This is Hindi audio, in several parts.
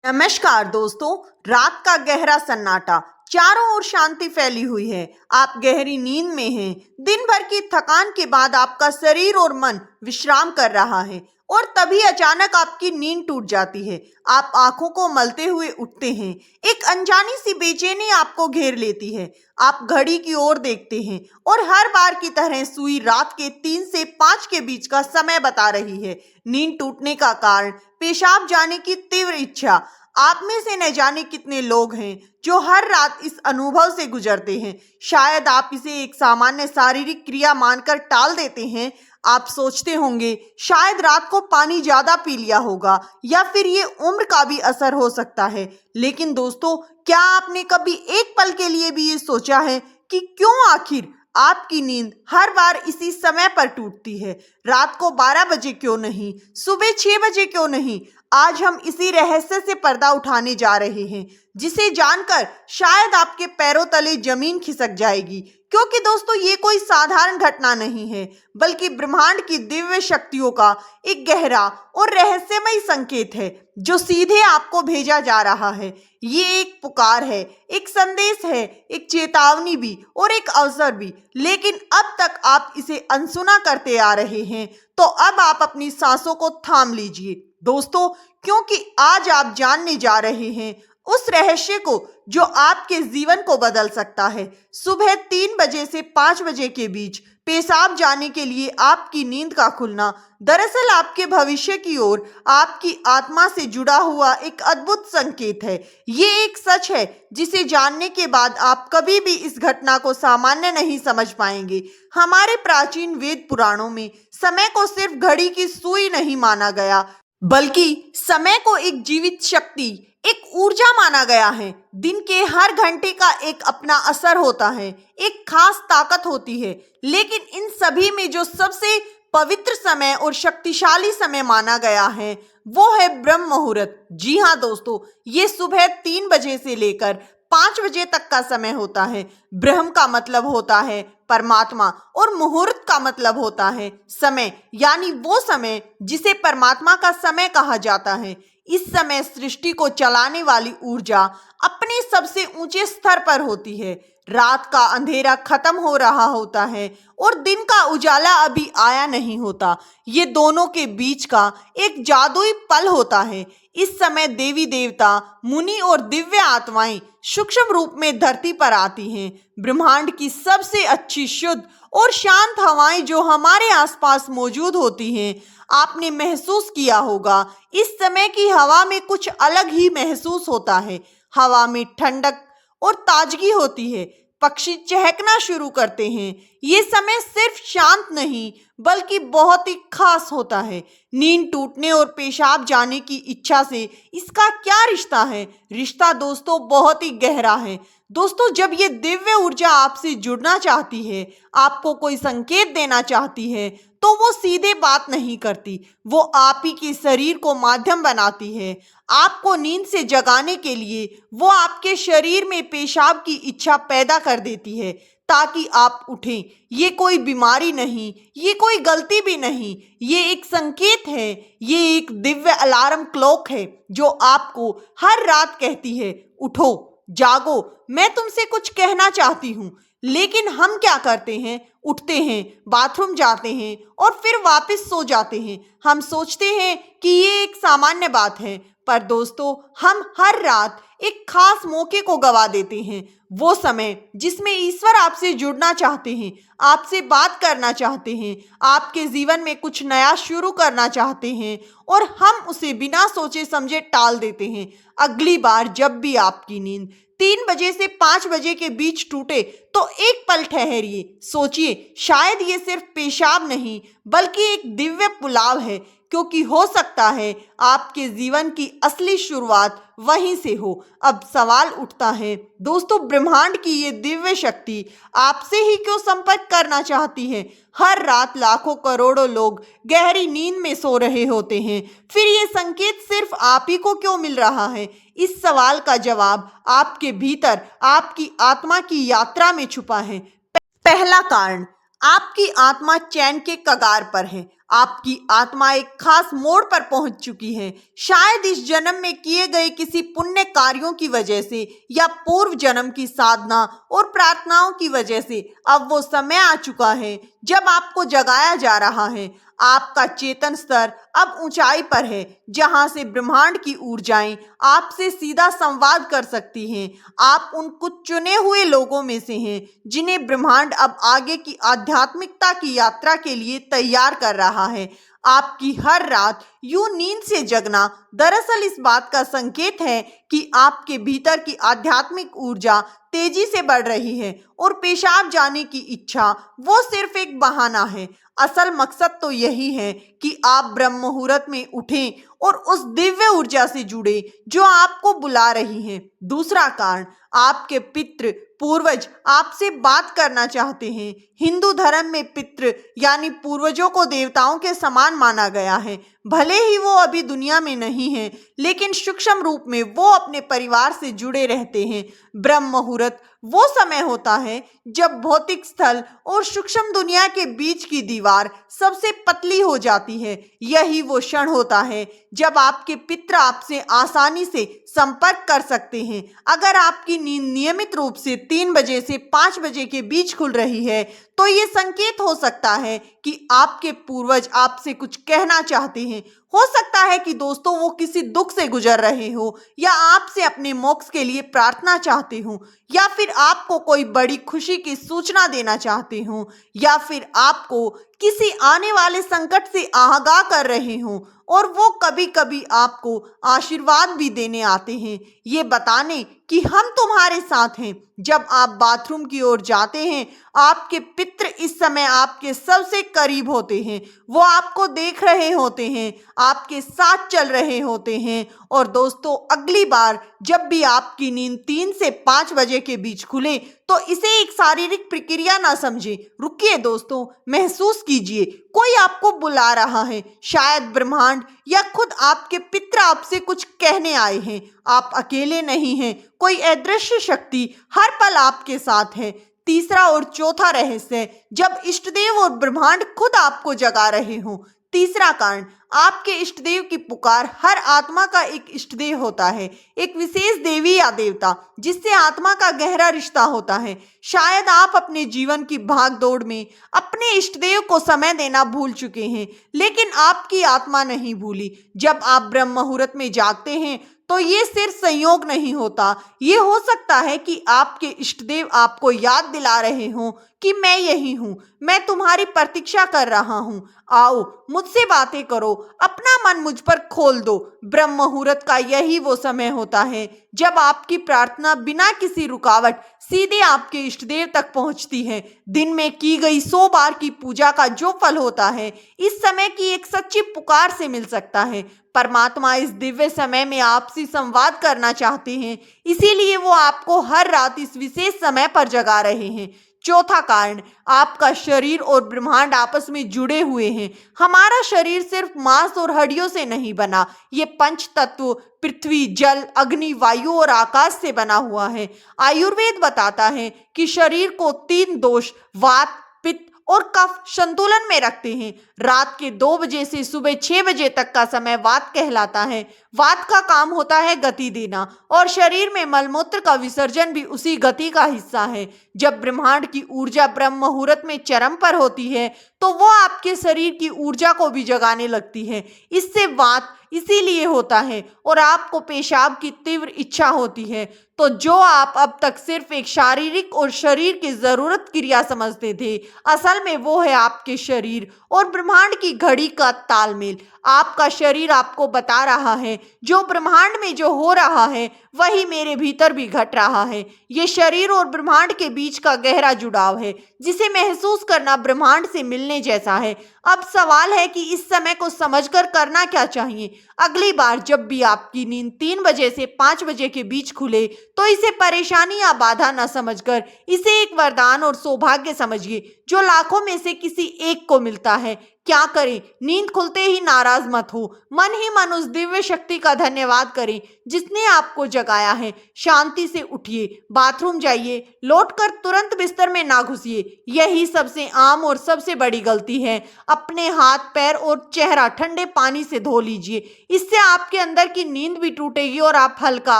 नमस्कार दोस्तों। रात का गहरा सन्नाटा, चारों ओर शांति फैली हुई है। आप गहरी नींद में हैं। दिन भर की थकान के बाद आपका शरीर और मन विश्राम कर रहा है और तभी अचानक आपकी नींद टूट जाती है। आप आंखों को मलते हुए उठते हैं। एक अनजानी सी बेचैनी आपको घेर लेती है। आप घड़ी की ओर देखते हैं और हर बार की तरह सुई रात के 3 से 5 के बीच का समय बता रही है। नींद टूटने का कारण पेशाब जाने की तीव्र इच्छा। आप में से न जाने कितने लोग हैं जो हर रात इस अनुभव से गुजरते हैं। शायद आप इसे एक सामान्य शारीरिक क्रिया मानकर टाल देते हैं। आप सोचते होंगे शायद रात को पानी ज्यादा पी लिया होगा या फिर ये उम्र का भी असर हो सकता है। लेकिन दोस्तों, क्या आपने कभी एक पल के लिए भी ये सोचा है कि क्यों आखिर आपकी नींद हर बार इसी समय पर टूटती है? रात को 12 बजे क्यों नहीं, सुबह 6 बजे क्यों नहीं? आज हम इसी रहस्य से पर्दा उठाने जा रहे हैं, जिसे जानकर शायद आपके पैरों तले जमीन खिसक जाएगी। क्योंकि दोस्तों, ये कोई साधारण घटना नहीं है, बल्कि ब्रह्मांड की दिव्य शक्तियों का एक गहरा और रहस्यमय संकेत है जो सीधे आपको भेजा जा रहा है। ये एक पुकार है, एक संदेश है, एक चेतावनी भी और एक अवसर भी। लेकिन अब तक आप इसे अनसुना करते आ रहे हैं, तो अब आप अपनी सांसों को थाम लीजिए दोस्तों, क्योंकि आज आप जानने जा रहे हैं उस रहस्य को जो आपके जीवन को बदल सकता है। सुबह 3 बजे से 5 बजे के बीच पेशाब जाने के लिए आपकी नींद का खुलना दरअसल आपके भविष्य की ओर आपकी आत्मा से जुड़ा हुआ एक अद्भुत संकेत है। ये एक सच है जिसे जानने के बाद आप कभी भी इस घटना को सामान्य नहीं समझ पाएंगे। हमारे प्राचीन वेद पुराणों में समय को सिर्फ घड़ी की सुई नहीं माना गया, बल्कि समय को एक जीवित शक्ति, एक ऊर्जा माना गया है। दिन के हर घंटे का एक अपना असर होता है, एक खास ताकत होती है। लेकिन इन सभी में जो सबसे पवित्र समय और शक्तिशाली समय माना गया है, वो है ब्रह्म मुहूर्त। जी हाँ दोस्तों, ये सुबह 3 बजे से लेकर 5 बजे तक का समय होता है। ब्रह्म का मतलब होता है परमात्मा और मुहूर्त का मतलब होता है समय, यानी वो समय जिसे परमात्मा का समय कहा जाता है। इस समय सृष्टि को चलाने वाली ऊर्जा अपने सबसे ऊंचे स्तर पर होती है। रात का अंधेरा खत्म हो रहा होता है और दिन का उजाला अभी आया नहीं होता। ये दोनों के बीच का एक जादुई पल होता है। इस समय देवी देवता, मुनि और दिव्य आत्माएं सूक्ष्म रूप में धरती पर आती हैं। ब्रह्मांड की सबसे अच्छी, शुद्ध और शांत हवाएं जो हमारे आसपास मौजूद होती हैं, आपने महसूस किया होगा इस समय की हवा में कुछ अलग ही महसूस होता है। हवा में ठंडक और ताजगी होती है। पक्षी चहकना शुरू करते हैं। ये समय सिर्फ शांत नहीं, बल्कि बहुत ही खास होता है। नींद टूटने और पेशाब जाने की इच्छा से इसका क्या रिश्ता है? रिश्ता दोस्तों बहुत ही गहरा है। दोस्तों, जब ये दिव्य ऊर्जा आपसे जुड़ना चाहती है, आपको कोई संकेत देना चाहती है, तो वो सीधे बात नहीं करती। वो आप ही के शरीर को माध्यम बनाती है। आपको नींद से जगाने के लिए वो आपके शरीर में पेशाब की इच्छा पैदा कर देती है ताकि आप उठें। ये कोई बीमारी नहीं, ये कोई गलती भी नहीं, ये एक संकेत है। ये एक दिव्य अलार्म क्लॉक है जो आपको हर रात कहती है, उठो, जागो, मैं तुमसे कुछ कहना चाहती हूँ। लेकिन हम क्या करते हैं? उठते हैं, बाथरूम जाते हैं और फिर वापस सो जाते हैं। हम सोचते हैं कि ये एक सामान्य बात है, पर दोस्तों, हम हर रात एक खास मौके को गवा देते हैं। वो समय जिसमें ईश्वर आपसे जुड़ना चाहते हैं, आपसे बात करना चाहते हैं, आपके जीवन में कुछ नया शुरू करना चाहते हैं, और हम उसे बिना सोचे समझे टाल देते हैं। अगली बार जब भी आपकी नींद 3 बजे से 5 बजे के बीच टूटे, तो एक पल ठहरिए, सोचिए, शायद ये सिर्फ पेशाब नहीं, बल्कि एक दिव्य पुलाव है। क्योंकि हो सकता है आपके जीवन की असली शुरुआत वहीं से हो। अब सवाल उठता है दोस्तों, ब्रह्मांड की ये दिव्य शक्ति आपसे ही क्यों संपर्क करना चाहती है? हर रात लाखों करोड़ों लोग गहरी नींद में सो रहे होते हैं, फिर ये संकेत सिर्फ आप ही को क्यों मिल रहा है? इस सवाल का जवाब आपके भीतर, आपकी आत्मा की यात्रा में छुपा है। पहला कारण, आपकी आत्मा चैन के कगार पर है। आपकी आत्मा एक खास मोड़ पर पहुंच चुकी है। शायद इस जन्म में किए गए किसी पुण्य कार्यों की वजह से या पूर्व जन्म की साधना और प्रार्थनाओं की वजह से अब वो समय आ चुका है जब आपको जगाया जा रहा है। आपका चेतन स्तर अब ऊंचाई पर है, जहां से ब्रह्मांड की ऊर्जाएं आपसे सीधा संवाद कर सकती हैं। आप उन कुछ चुने हुए लोगों में से हैं जिन्हें ब्रह्मांड अब आगे की आध्यात्मिकता की यात्रा के लिए तैयार कर रहा है। आपकी हर रात यूं नींद से जगना दरअसल इस बात का संकेत है कि आपके भीतर की आध्यात्मिक ऊर्जा तेजी से बढ़ रही है और पेशाब जाने की इच्छा वो सिर्फ एक बहाना है। असल मकसद तो यही है कि आप ब्रह्म मुहूर्त में उठें और उस दिव्य ऊर्जा से जुड़े जो आपको बुला रही है। दूसरा कारण, आपके पितृ पूर्वज आपसे बात करना चाहते हैं। हिंदू धर्म में पितृ यानी पूर्वजों को देवताओं के समान माना गया है। भले ही वो अभी दुनिया में नहीं है, लेकिन सूक्ष्म रूप में वो अपने परिवार से जुड़े रहते हैं। ब्रह्म मुहूर्त वो समय होता है जब भौतिक स्थल और सूक्ष्म दुनिया के बीच की दीवार सबसे पतली हो जाती है। यही वो क्षण होता है जब आपके पितृ आपसे आसानी से संपर्क कर सकते हैं। अगर आपकी नींद नियमित रूप से 3 बजे से 5 बजे के बीच खुल रही है, तो ये संकेत हो सकता है कि आपके पूर्वज आपसे कुछ कहना चाहते हैं। हो सकता है कि दोस्तों वो किसी दुख से गुजर रहे हो, या आपसे अपने मोक्ष के लिए प्रार्थना चाहते हो, या फिर आपको कोई बड़ी खुशी की सूचना देना चाहते हो, या फिर आपको किसी आने वाले संकट से आगाह कर रहे हो। और वो कभी कभी आपको आशीर्वाद भी देने आते हैं, ये बताने कि हम तुम्हारे साथ हैं। जब आप बाथरूम की ओर जाते हैं, आपके पितृ इस समय आपके सबसे करीब होते हैं। वो आपको देख रहे होते हैं, आपके साथ चल रहे होते हैं। और दोस्तों, अगली बार जब भी आपकी नींद 3 से 5 बजे के बीच खुले, तो इसे एक शारीरिक प्रक्रिया ना समझे। रुकिए दोस्तों, महसूस कीजिए, कोई आपको बुला रहा है। शायद ब्रह्मांड या खुद आपके पितृ आपसे कुछ कहने आए हैं। आप अकेले नहीं हैं, कोई अदृश्य शक्ति हर पल आपके साथ है। तीसरा और चौथा रहस्य, जब इष्टदेव और ब्रह्मांड खुद आपको जगा रहे हो। तीसरा कारण, आपके इष्टदेव की पुकार हर आत्मा का एक इष्टदेव होता है, एक विशेष देवी या देवता जिससे आत्मा का गहरा रिश्ता होता है। शायद आप अपने जीवन की भाग दौड़ में अपने इष्टदेव को समय देना भूल चुके हैं, लेकिन आपकी आत्मा नहीं भूली। जब आप ब्रह्म मुहूर्त में जागते हैं, तो ये सिर्फ संयोग नहीं होता। ये हो सकता है कि आपके इष्टदेव आपको याद दिला रहे हों कि मैं यही हूँ, मैं तुम्हारी प्रतीक्षा कर रहा हूँ, आओ मुझसे बातें करो, अपना मन मुझ पर खोल दो। ब्रह्म मुहूर्त का यही वो समय होता है जब आपकी प्रार्थना बिना किसी रुकावट सीधे आपके इष्टदेव तक पहुंचती है। दिन में की गई 100 बार की पूजा का जो फल होता है, इस समय की एक सच्ची पुकार से मिल सकता है। परमात्मा इस दिव्य समय में आपसे संवाद करना चाहते हैं, इसीलिए वो आपको हर रात इस विशेष समय पर जगा रहे हैं। चौथा कारण, आपका शरीर और ब्रह्मांड आपस में जुड़े हुए हैं। हमारा शरीर सिर्फ मांस और हड्डियों से नहीं बना, ये पंच तत्व पृथ्वी, जल, अग्नि, वायु और आकाश से बना हुआ है। आयुर्वेद बताता है कि शरीर को 3 दोष, वात, पित्त और कफ संतुलन में रखते हैं। रात के 2 बजे से सुबह 6 बजे तक का समय वात कहलाता है। वात का काम होता है गति देना, और शरीर में मलमूत्र का विसर्जन भी उसी गति का हिस्सा है। जब ब्रह्मांड की ऊर्जा ब्रह्म मुहूर्त में चरम पर होती है, तो वो आपके शरीर की ऊर्जा को भी जगाने लगती है। इससे वात इसीलिए होता है और आपको पेशाब की तीव्र इच्छा होती है। तो जो आप अब तक सिर्फ एक शारीरिक और शरीर की जरूरत क्रिया समझते थे, असल में वो है आपके शरीर और ब्रह्मांड की घड़ी का तालमेल। आपका शरीर आपको बता रहा है जो ब्रह्मांड में जो हो रहा है वही मेरे भीतर भी घट रहा है। ये शरीर और ब्रह्मांड के बीच का गहरा जुड़ाव है, जिसे महसूस करना ब्रह्मांड से मिलने जैसा है। अब सवाल है कि इस समय को समझकर करना क्या चाहिए। अगली बार जब भी आपकी नींद 3 बजे से 5 बजे के बीच खुले, तो इसे परेशानी या बाधा न समझकर इसे एक वरदान और सौभाग्य समझिए जो लाखों में से किसी एक को मिलता है। क्या करें? नींद खुलते ही नाराज मत हो, मन ही मन उस दिव्य शक्ति का धन्यवाद करें जिसने आपको जगाया है। शांति से उठिए, बाथरूम जाइए, लौटकर तुरंत बिस्तर में ना घुसिए। यही सबसे आम और सबसे बड़ी गलती है। अपने हाथ, पैर और चेहरा ठंडे पानी से धो लीजिए। इससे आपके अंदर की नींद भी टूटेगी और आप हल्का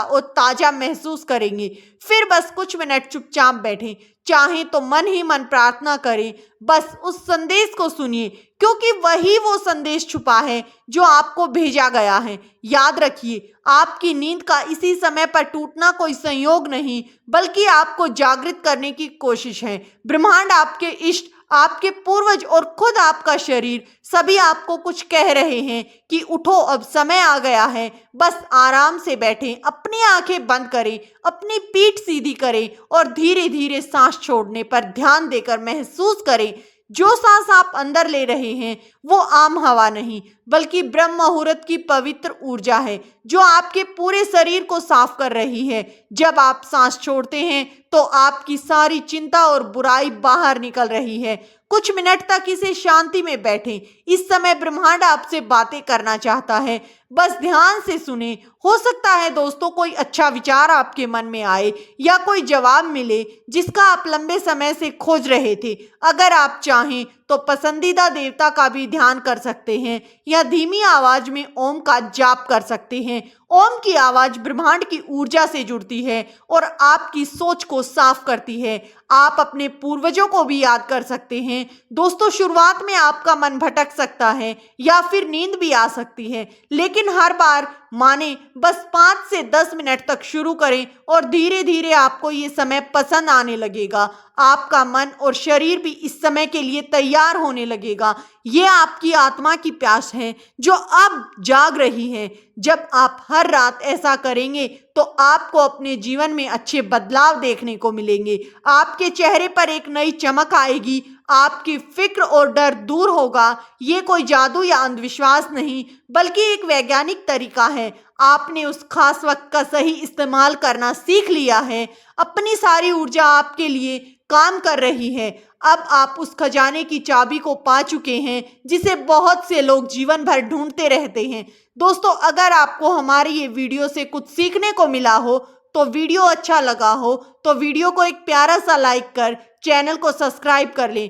और ताजा महसूस करेंगे। फिर बस कुछ मिनट चुपचाप बैठें, चाहे तो मन ही मन प्रार्थना करें। बस उस संदेश को सुनिए, क्योंकि वही वो संदेश छुपा है जो आपको भेजा गया है। याद रखिए, आपकी नींद का इसी समय पर टूटना कोई संयोग नहीं, बल्कि आपको जागृत करने की कोशिश है। ब्रह्मांड, आपके इष्ट, आपके पूर्वज और खुद आपका शरीर सभी आपको कुछ कह रहे हैं कि उठो, अब समय आ गया है। बस आराम से बैठें, अपनी आंखें बंद करें, अपनी पीठ सीधी करें और धीरे धीरे सांस छोड़ने पर ध्यान देकर महसूस करें। जो सांस आप अंदर ले रहे हैं वो आम हवा नहीं, बल्कि ब्रह्म मुहूर्त की पवित्र ऊर्जा है जो आपके पूरे शरीर को साफ कर रही है। जब आप सांस छोड़ते हैं तो आपकी सारी चिंता और बुराई बाहर निकल रही है। कुछ मिनट तक इसे शांति में बैठें। इस समय ब्रह्मांड आपसे बातें करना चाहता है, बस ध्यान से सुने। हो सकता है दोस्तों, कोई अच्छा विचार आपके मन में आए या कोई जवाब मिले जिसका आप लंबे समय से खोज रहे थे। अगर आप चाहें तो पसंदीदा देवता का भी ध्यान कर सकते हैं या धीमी आवाज में ओम का जाप कर सकते हैं। ओम की आवाज ब्रह्मांड की ऊर्जा से जुड़ती है और आपकी सोच को साफ करती है। आप अपने पूर्वजों को भी याद कर सकते हैं। दोस्तों, शुरुआत में आपका मन भटक सकता है या फिर नींद भी आ सकती है, लेकिन हर बार माने बस 5 से 10 मिनट तक शुरू करें और धीरे धीरे आपको ये समय पसंद आने लगेगा। आपका मन और शरीर भी इस समय के लिए तैयार होने लगेगा। ये आपकी आत्मा की प्यास है जो अब जाग रही है। जब आप हर रात ऐसा करेंगे तो आपको अपने जीवन में अच्छे बदलाव देखने को मिलेंगे। आपके चेहरे पर एक नई चमक आएगी, आपकी फिक्र और डर दूर होगा। ये कोई जादू या अंधविश्वास नहीं, बल्कि एक वैज्ञानिक तरीका है। आपने उस खास वक्त का सही इस्तेमाल करना सीख लिया है। अपनी सारी ऊर्जा आपके लिए काम कर रही है। अब आप उस खजाने की चाबी को पा चुके हैं जिसे बहुत से लोग जीवन भर ढूंढते रहते हैं। दोस्तों, अगर आपको हमारी ये वीडियो से कुछ सीखने को मिला हो, तो वीडियो अच्छा लगा हो तो वीडियो को एक प्यारा सा लाइक कर चैनल को सब्सक्राइब कर लें।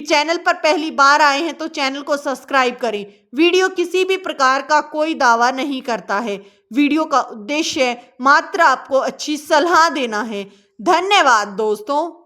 चैनल पर पहली बार आए हैं तो चैनल को सब्सक्राइब करें। वीडियो किसी भी प्रकार का कोई दावा नहीं करता है। वीडियो का उद्देश्य मात्र आपको अच्छी सलाह देना है। धन्यवाद दोस्तों।